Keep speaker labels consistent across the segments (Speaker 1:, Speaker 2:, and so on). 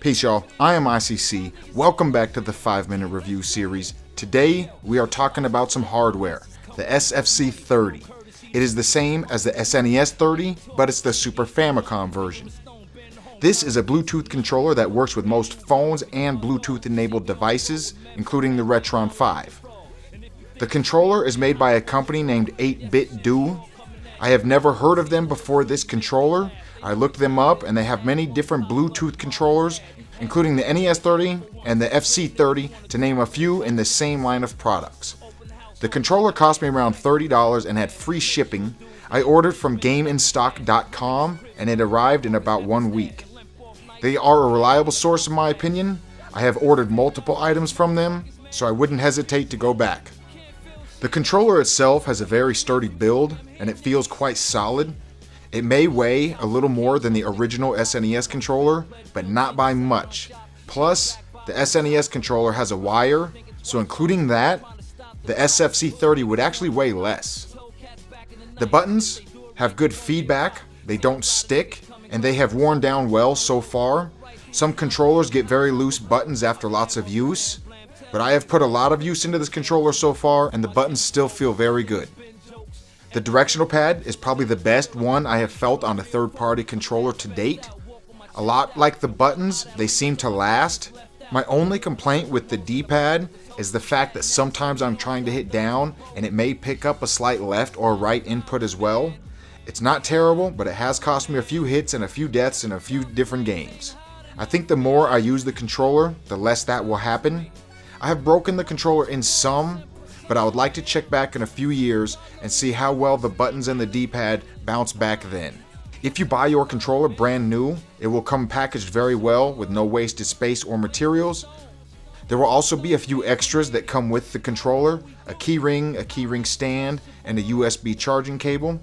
Speaker 1: Peace, y'all. I am ICC. Welcome back to the 5-Minute Review series. Today, we are talking about some hardware, the SFC30. It is the same as the SNES30, but it's the Super Famicom version. This is a Bluetooth controller that works with most phones and Bluetooth-enabled devices, including the Retron 5. The controller is made by a company named 8bitdo. I have never heard of them before this controller. I looked them up and they have many different Bluetooth controllers, including the NES30 and the FC30, to name a few in the same line of products. The controller cost me around $30 and had free shipping. I ordered from gameinstock.com and it arrived in about 1 week. They are a reliable source in my opinion. I have ordered multiple items from them, so I wouldn't hesitate to go back. The controller itself has a very sturdy build and it feels quite solid. It may weigh a little more than the original SNES controller, but not by much. Plus, the SNES controller has a wire, so including that, the SFC30 would actually weigh less. The buttons have good feedback, they don't stick, and they have worn down well so far. Some controllers get very loose buttons after lots of use, but I have put a lot of use into this controller so far, and the buttons still feel very good. The directional pad is probably the best one I have felt on a third-party controller to date. A lot like the buttons, they seem to last. My only complaint with the D-pad is the fact that sometimes I'm trying to hit down and it may pick up a slight left or right input as well. It's not terrible, but it has cost me a few hits and a few deaths in a few different games. I think the more I use the controller, the less that will happen. I have broken the controller in some, but I would like to check back in a few years and see how well the buttons and the D-pad bounce back then. If you buy your controller brand new, it will come packaged very well with no wasted space or materials. There will also be a few extras that come with the controller, a keyring stand, and a USB charging cable.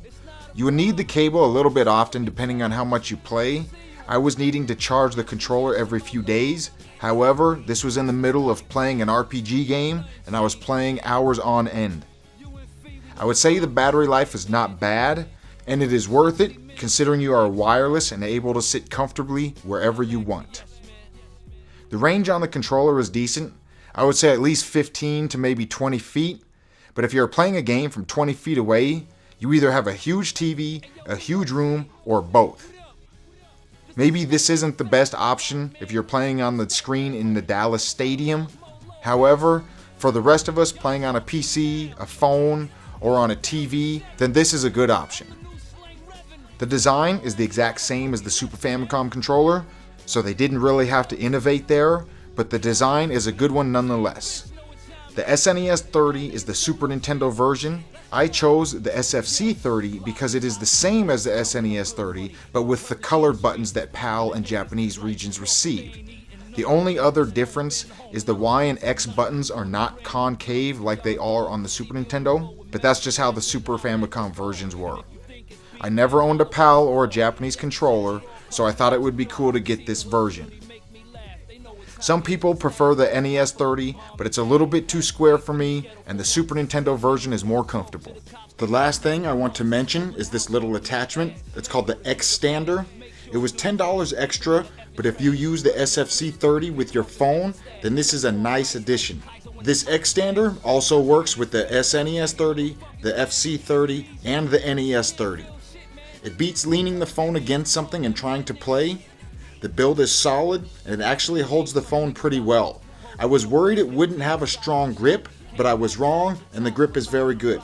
Speaker 1: You will need the cable a little bit often depending on how much you play. I was needing to charge the controller every few days. However, this was in the middle of playing an RPG game and I was playing hours on end. I would say the battery life is not bad and it is worth it considering you are wireless and able to sit comfortably wherever you want. The range on the controller is decent. I would say at least 15 to maybe 20 feet, but if you're playing a game from 20 feet away, you either have a huge TV, a huge room, or both. Maybe this isn't the best option if you're playing on the screen in the Dallas Stadium. However, for the rest of us playing on a PC, a phone, or on a TV, then this is a good option. The design is the exact same as the Super Famicom controller, so they didn't really have to innovate there, but the design is a good one nonetheless. The SNES30 is the Super Nintendo version. I chose the SFC30 because it is the same as the SNES30, but with the colored buttons that PAL and Japanese regions received. The only other difference is the Y and X buttons are not concave like they are on the Super Nintendo, but that's just how the Super Famicom versions were. I never owned a PAL or a Japanese controller, so I thought it would be cool to get this version. Some people prefer the NES30, but it's a little bit too square for me, and the Super Nintendo version is more comfortable. The last thing I want to mention is this little attachment. It's called the X-Stander. It was $10 extra, but if you use the SFC30 with your phone, then this is a nice addition. This X-Stander also works with the SNES30, the FC30, and the NES30. It beats leaning the phone against something and trying to play. The build is solid and it actually holds the phone pretty well. I was worried it wouldn't have a strong grip, but I was wrong and the grip is very good.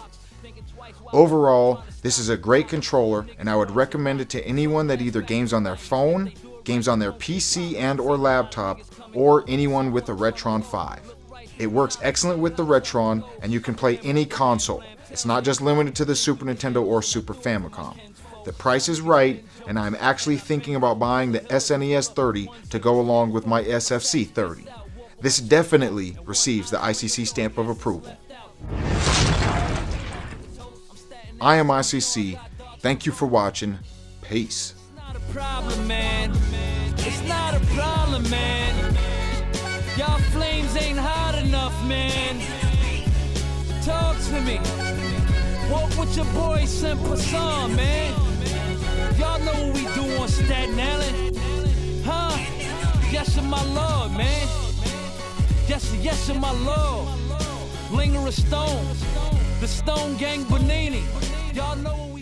Speaker 1: Overall, this is a great controller and I would recommend it to anyone that either games on their phone, games on their PC and or laptop, or anyone with a Retron 5. It works excellent with the Retron and you can play any console. It's not just limited to the Super Nintendo or Super Famicom. The price is right, and I'm actually thinking about buying the SNES30 to go along with my SFC30. This definitely receives the ICC stamp of approval. I am ICC. Thank you for watching. Peace.
Speaker 2: It's not a problem, man. Y'all flames ain't hot enough, man. Talk to me. Walk with your boy Simple Son, man. Y'all know what we do on Staten Island, huh? Yes, my lord, man. Yes, yes, my lord. Linger of stones. The Stone Gang Bonini. Y'all know what we